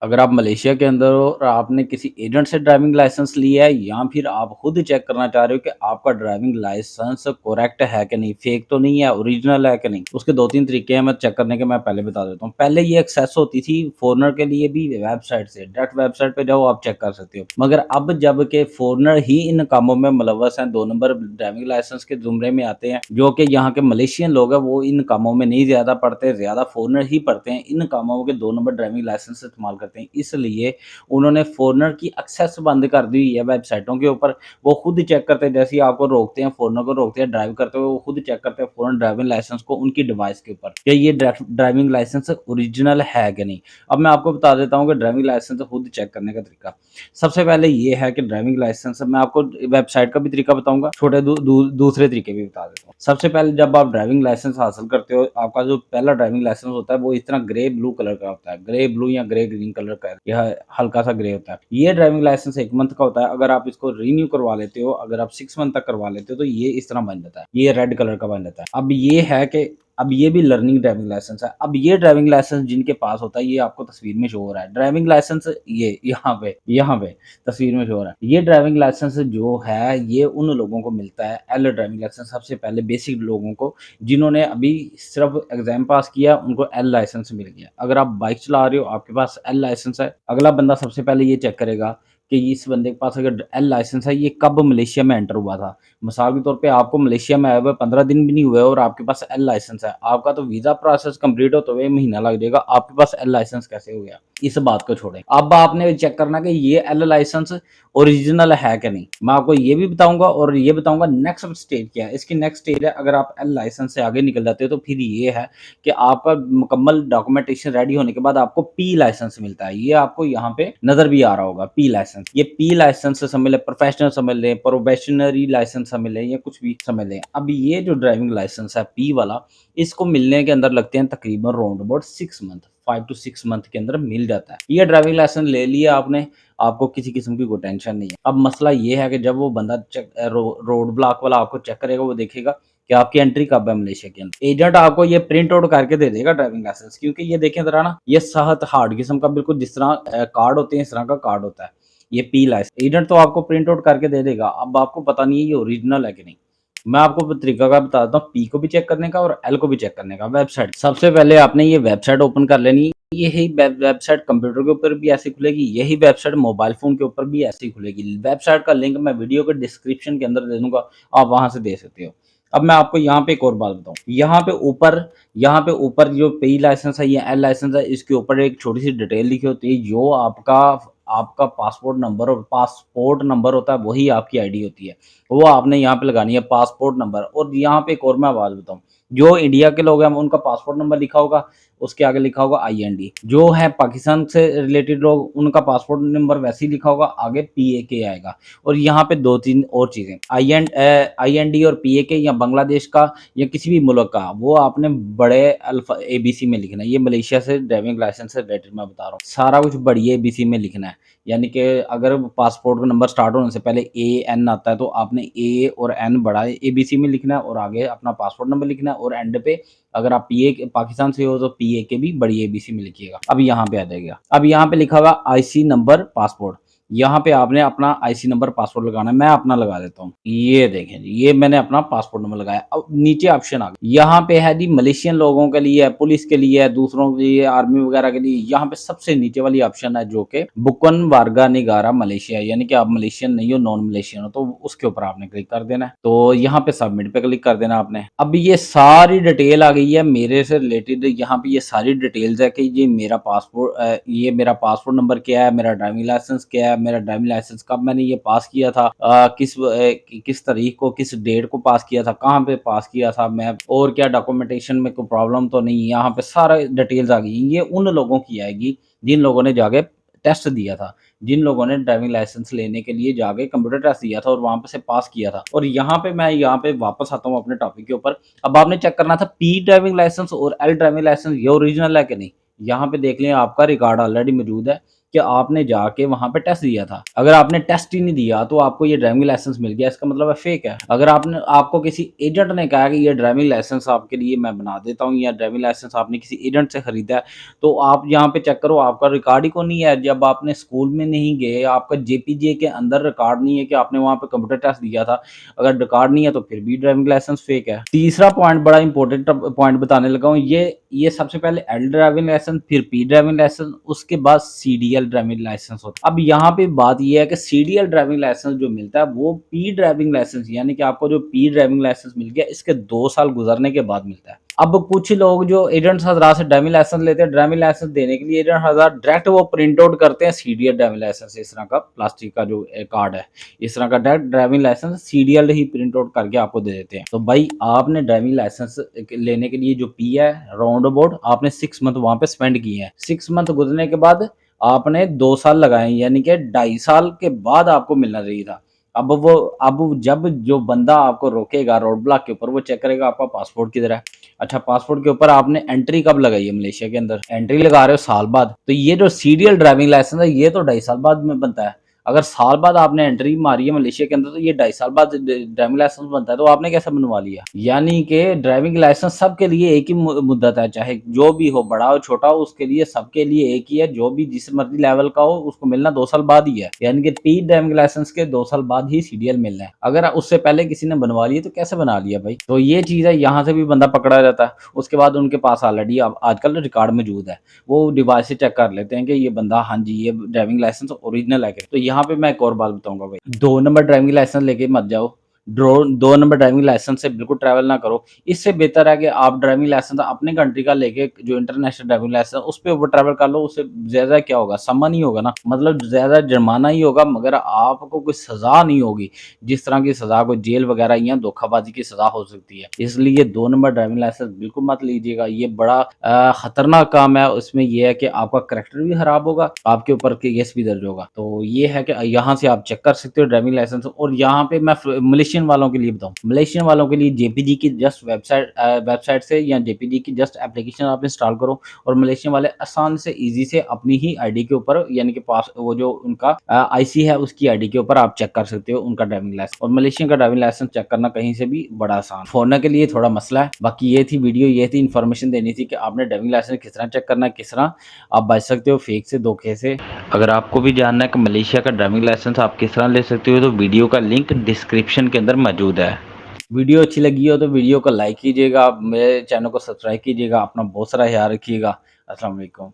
अगर आप मलेशिया के अंदर हो और आपने किसी एजेंट से ड्राइविंग लाइसेंस लिया है या फिर आप खुद चेक करना चाह रहे हो कि आपका ड्राइविंग लाइसेंस करेक्ट है कि नहीं, फेक तो नहीं है, ओरिजिनल है कि नहीं, उसके 2-3 तरीके हैं मैं चेक करने के, मैं पहले बता देता हूँ। पहले ये एक्सेस होती थी फॉरेनर के लिए भी वेबसाइट से, डायरेक्ट वेबसाइट पे जाओ आप चेक कर सकते हो। मगर अब जब के फॉरेनर ही इन कामों में मुलव्वस हैं, 2 नंबर ड्राइविंग लाइसेंस के ज़ुमरे में आते हैं, जो कि यहाँ के मलेशियन लोग हैं वो इन कामों में नहीं ज़्यादा पड़ते, ज़्यादा फॉरेनर ही पड़ते हैं, इन कामों के 2 नंबर ड्राइविंग लाइसेंस इस्तेमाल करते हैं। इसलिए उन्होंने फॉरेनर की एक्सेस बंद कर दी हुई है वेबसाइटों के ऊपर। वो खुद चेक करते हैं, जैसे ही आपको रोकते हैं, फॉरेनर को रोकते हैं ड्राइव करते हुए, वो खुद चेक करते हैं फॉरेन ड्राइविंग लाइसेंस को उनकी डिवाइस के ऊपर कि ये ड्राइविंग लाइसेंस ओरिजिनल है कि नहीं। अब मैं आपको बता देता हूँ कि ड्राइविंग लाइसेंस खुद चेक करने का तरीका। सबसे पहले ये है कि ड्राइविंग लाइसेंस, मैं आपको वेबसाइट का भी तरीका बताऊँगा, छोटे दूसरे तरीके भी बता देता हूँ। सबसे पहले जब आप ड्राइविंग लाइसेंस हासिल करते हो, आपका जो पहला ड्राइविंग लाइसेंस होता है वो इस तरह ग्रे ब्लू कलर का होता है, ग्रे ब्लू या ग्रे ग्रीन कलर का, यह हल्का सा ग्रे होता है। ये ड्राइविंग लाइसेंस 1 मंथ का होता है। अगर आप इसको रिन्यू करवा लेते हो, अगर आप 6 मंथ तक करवा लेते हो तो ये इस तरह बन जाता है, ये रेड कलर का बन जाता है। अब ये है कि अब ये भी लर्निंग ड्राइविंग लाइसेंस है। अब ये ड्राइविंग लाइसेंस जिनके पास होता है, ये आपको तस्वीर में शो हो रहा है। ड्राइविंग लाइसेंस ये यहाँ पे तस्वीर में शो हो रहा है। ये ड्राइविंग लाइसेंस जो है, ये उन लोगों को मिलता है, एल ड्राइविंग लाइसेंस सबसे पहले बेसिक लोगों को, जिन्होंने अभी सिर्फ एग्जाम पास किया, उनको एल लाइसेंस मिल गया। अगर आप बाइक चला रहे हो, आपके पास एल लाइसेंस है, अगला बंदा सबसे पहले ये चेक करेगा कि इस बंदे के पास अगर एल लाइसेंस है, ये कब मलेशिया में एंटर हुआ था। मिसाल के तौर पे आपको मलेशिया में आए हुए 15 दिन भी नहीं हुए और आपके पास एल लाइसेंस है, आपका तो वीज़ा प्रोसेस कंप्लीट होते हुए महीना लग जाएगा, आपके पास एल लाइसेंस कैसे हो गया? इस बात को छोड़ें। अब आपने चेक करना कि ये एल लाइसेंस ओरिजिनल है कि नहीं। मैं आपको ये भी बताऊँगा और ये बताऊँगा नेक्स्ट स्टेज क्या है। इसकी नेक्स्ट स्टेज है, अगर आप एल लाइसेंस से आगे निकल जाते हो तो फिर ये है कि आपका मुकम्मल डॉक्यूमेंटेशन रेडी होने के बाद आपको पी लाइसेंस मिलता है। ये आपको यहाँ पे नज़र भी आ रहा होगा, पी लाइसेंस। ये पी लाइसेंस समझ लें, प्रोफेशनल समझ लें, प्रोबेशनरी लाइसेंस समझ लें या कुछ भी समझ लें। अब ये जो ड्राइविंग लाइसेंस है पी वाला, इसको मिलने के अंदर लगते हैं तकरीबन round about 6 month, 5 to 6 month के अंदर मिल जाता है। ये ड्राइविंग लाइसेंस ले लिया आपने, आपको किसी किस्म की कोई टेंशन नहीं है। अब मसला ये है कि जब वो बंदा रोड ब्लॉक वाला आपको चेक करेगा, वो देखेगा कि आपकी एंट्री कब है मलेशिया के अंदर। एजेंट आपको ये प्रिंट आउट करके दे देगा ड्राइविंग लाइसेंस, क्योंकि ये देखें ज़रा ना, ये सख्त हार्ड किस्म का, बिल्कुल जिस तरह कार्ड होते हैं इस तरह का कार्ड होता है। ये पी लाइसेंस एजेंट तो आपको प्रिंट आउट करके दे देगा। अब आपको पता नहीं है ये ओरिजिनल है कि नहीं। मैं आपको तरीका का बताता हूँ, पी को भी चेक करने का और एल को भी चेक करने का। वेबसाइट, सबसे पहले आपने ये वेबसाइट ओपन कर लेनी। यही वेबसाइट कंप्यूटर के ऊपर भी ऐसे खुलेगी, यही वेबसाइट मोबाइल फ़ोन के ऊपर भी ऐसे ही खुलेगी। वेबसाइट का लिंक मैं वीडियो के डिस्क्रिप्शन के अंदर दे दूँगा, आप वहाँ से दे सकते हो। अब मैं आपको यहाँ पे एक और बात बताऊँ, यहाँ पे ऊपर जो पे लाइसेंस है, ये एल लाइसेंस है, इसके ऊपर एक छोटी-सी डिटेल लिखी होती है, जो आपका आपका पासपोर्ट नंबर होता है, वही आपकी आईडी होती है। वो आपने यहाँ पे लगानी है, पासपोर्ट नंबर। और यहाँ पे एक और मैं बात बताऊँ, जो इंडिया के लोग हैं उनका पासपोर्ट नंबर लिखा होगा, उसके आगे लिखा होगा आईएनडी। जो है पाकिस्तान से रिलेटेड लोग, उनका पासपोर्ट नंबर वैसे ही लिखा होगा, आगे पीएके आएगा। और यहाँ पे 2-3 और चीज़ें, आईएनडी और पीएके या बांग्लादेश का या किसी भी मुल्क का, वो आपने बड़े एबीसी में लिखना है। ये मलेशिया से ड्राइविंग लाइसेंस से रिलेटेड मैं बता रहा हूँ, सारा कुछ बड़ी एबीसी में लिखना है। यानी कि अगर पासपोर्ट का नंबर स्टार्ट होने से पहले एएन आता है, तो आपने ए और एन बड़ा एबीसी में लिखना है और आगे अपना पासपोर्ट नंबर लिखना है, और एंड पे अगर आप पीए पाकिस्तान से हो तो पीए के भी बड़ी एबीसी में लिखिएगा। अब यहाँ पे आ जाएगा, अब यहाँ पे लिखा होगा आईसी नंबर पासपोर्ट। यहाँ पे आपने अपना आईसी नंबर पासपोर्ट लगाना है। मैं अपना लगा देता हूँ, ये देखें जी, ये मैंने अपना पासपोर्ट नंबर लगाया। अब नीचे ऑप्शन आ गया, यहाँ पे है जी मलेशियन लोगों के लिए है, पुलिस के लिए है, दूसरों के लिए, आर्मी वगैरह के लिए। यहाँ पे सबसे नीचे वाली ऑप्शन है जो कि बुकन वार्गा निगारा मलेशिया, यानी कि आप मलेशियन नहीं हो, नॉन मलेशियन हो, तो उसके ऊपर आपने क्लिक कर देना है। तो यहाँ पे सबमिट पे क्लिक कर देना आपने। अब ये सारी डिटेल आ गई है मेरे से रिलेटेड। यहाँ पे ये सारी डिटेल्स है कि ये मेरा पासपोर्ट नंबर क्या है, मेरा ड्राइविंग लाइसेंस क्या है, मेरा ड्राइविंग लाइसेंस कब मैंने ये पास किया था, किस तारीख को, किस डेट को पास किया था, कहाँ पे पास किया था मैं, और क्या डॉक्यूमेंटेशन में कोई प्रॉब्लम तो नहीं। यहाँ पे सारा डिटेल्स आ गई। ये उन लोगों की आएगी जिन लोगों ने जाके टेस्ट दिया था, जिन लोगों ने ड्राइविंग लाइसेंस लेने के लिए जाके कंप्यूटर टेस्ट दिया था और वहाँ पे से पास किया था। और यहाँ पे वापस आता हूँ अपने टॉपिक के ऊपर। अब आपने चेक करना था पी ड्राइविंग लाइसेंस और एल ड्राइविंग लाइसेंस ये ओरिजिनल है कि नहीं। यहाँ पे देख लें, आपका रिकॉर्ड ऑलरेडी मौजूद है। कि आपने जाके वहाँ पे टेस्ट दिया था। अगर आपने टेस्ट ही नहीं दिया तो आपको ये ड्राइविंग लाइसेंस मिल गया, इसका मतलब है फेक है। अगर आपको किसी एजेंट ने कहा कि ये ड्राइविंग लाइसेंस आपके लिए मैं बना देता हूँ, या ड्राइविंग लाइसेंस आपने किसी एजेंट से खरीदा है, तो आप यहाँ पे चेक करो, आपका रिकॉर्ड ही को नहीं है। जब आपने स्कूल में नहीं गए, आपका जेपीजे के अंदर रिकॉर्ड नहीं है कि आपने वहाँ पे कंप्यूटर टेस्ट दिया था। अगर रिकॉर्ड नहीं है तो फिर भी ड्राइविंग लाइसेंस फेक है। तीसरा पॉइंट, बड़ा इंपॉर्टेंट पॉइंट बताने लगा हूँ, ये सबसे पहले एल ड्राइविंग लाइसेंस, फिर पी ड्राइविंग लाइसेंस, उसके बाद सीडीएल ड्राइविंग लाइसेंस होता है। अब यहाँ पे बात ये है कि सीडीएल ड्राइविंग लाइसेंस जो मिलता है वो पी ड्राइविंग लाइसेंस, यानी कि आपको जो पी ड्राइविंग लाइसेंस मिल गया इसके 2 साल गुजरने के बाद मिलता है। अब कुछ लोग जो एजेंट्स हज़रात से ड्राइविंग लाइसेंस लेते हैं, ड्राइविंग लाइसेंस देने के लिए एजेंट हज़रात डायरेक्ट वो प्रिंट आउट करते हैं सीडीएल ड्राइविंग लाइसेंस, इस तरह का प्लास्टिक का जो कार्ड है, इस तरह का डायरेक्ट ड्राइविंग लाइसेंस सीडीएल ही प्रिंट आउट करके आपको दे देते हैं। तो भाई आपने ड्राइविंग लाइसेंस लेने के लिए जो पी है, राउंड अबाउट आपने 6 मंथ वहाँ पे स्पेंड किए हैं। 6 मंथ गुजरने के बाद आपने 2 साल लगाए, यानी कि 2.5 साल के बाद आपको मिलना चाहिए था। अब जब जो बंदा आपको रोकेगा रोड ब्लॉक के ऊपर, वो चेक करेगा आपका पासपोर्ट किधर है। अच्छा, पासपोर्ट के ऊपर आपने एंट्री कब लगाई है मलेशिया के अंदर? एंट्री लगा रहे हो साल बाद। तो ये जो सीरियल ड्राइविंग लाइसेंस है ये तो 2.5 साल बाद में बनता है। अगर साल बाद आपने एंट्री मारी है मलेशिया के अंदर तो ये 2.5 साल बाद ड्राइविंग लाइसेंस बनता है, तो आपने कैसे बनवा लिया? यानी कि ड्राइविंग लाइसेंस सबके लिए एक ही मुद्दत है, चाहे जो भी हो, बड़ा हो छोटा हो, उसके लिए सबके लिए एक ही है। जो भी जिस मर्जी लेवल का हो उसको मिलना 2 साल बाद ही है, यानी कि पी ड्राइविंग लाइसेंस के 2 साल बाद ही सीडीएल मिलना है। अगर उससे पहले किसी ने बनवा लिया तो कैसे बना लिया भाई? तो ये चीज़ है, यहाँ से भी बंदा पकड़ा जाता है। उसके बाद उनके पास ऑलरेडी आजकल रिकॉर्ड मौजूद है, वो डिवाइस से चेक कर लेते हैं कि ये बंदा, हाँ जी, ये ड्राइविंग लाइसेंस ओरिजिनल है। तो यहाँ पे मैं एक और बात बताऊंगा भाई, 2 नंबर ड्राइविंग लाइसेंस लेके मत जाओ। 2 नंबर ड्राइविंग लाइसेंस से बिल्कुल ट्रैवल ना करो। इससे बेहतर है कि आप ड्राइविंग लाइसेंस अपने कंट्री का लेके, जो इंटरनेशनल ड्राइविंग लाइसेंस उस पे ऊपर ट्रैवल कर लो। उससे ज्यादा क्या होगा, सम्मन ही होगा ना, मतलब ज्यादा जुर्माना ही होगा, मगर आपको कोई सजा नहीं होगी। जिस तरह की सजा को जेल वगैरह या धोखाबाजी की सजा हो सकती है। इसलिए 2 नंबर ड्राइविंग लाइसेंस बिल्कुल मत लीजिएगा, ये बड़ा खतरनाक काम है। उसमें यह है कि आपका करेक्टर भी खराब होगा, आपके ऊपर केस भी दर्ज होगा। तो ये है कि यहाँ से आप चेक कर सकते हो ड्राइविंग लाइसेंस। और यहाँ पे मैं मलेशियन वालों के लिए बताऊँ, मलेशियन वालों के लिए जेपीजी की जस्ट वेबसाइट से या जेपीजी की जस्ट एप्लीकेशन आप इंस्टॉल करो, और मलेशियन वाले आसान से ईजी से अपनी ही आईडी के ऊपर, यानी कि पास वो जो उनका आईसी है उसकी आईडी के ऊपर आप चेक कर सकते हो उनका ड्राइविंग लाइसेंस। और मलेशियन का ड्राइविंग लाइसेंस चेक करना कहीं से भी बड़ा आसान, फॉरनर के लिए थोड़ा मसला है। बाकी ये थी वीडियो, ये थी इन्फॉर्मेशन देनी थी कि आपने ड्राइविंग लाइसेंस किस तरह चेक करना है, किस तरह आप बच सकते हो फेक से, धोखे से। अगर आपको भी जानना है कि मलेशिया का ड्राइविंग लाइसेंस आप किस तरह ले सकते हो, तो वीडियो का लिंक डिस्क्रिप्शन के अंदर मौजूद है। वीडियो अच्छी लगी हो तो वीडियो को लाइक कीजिएगा, मेरे चैनल को सब्सक्राइब कीजिएगा, अपना बहुत सारा ख्याल रखिएगा। अस्सलाम वालेकुम।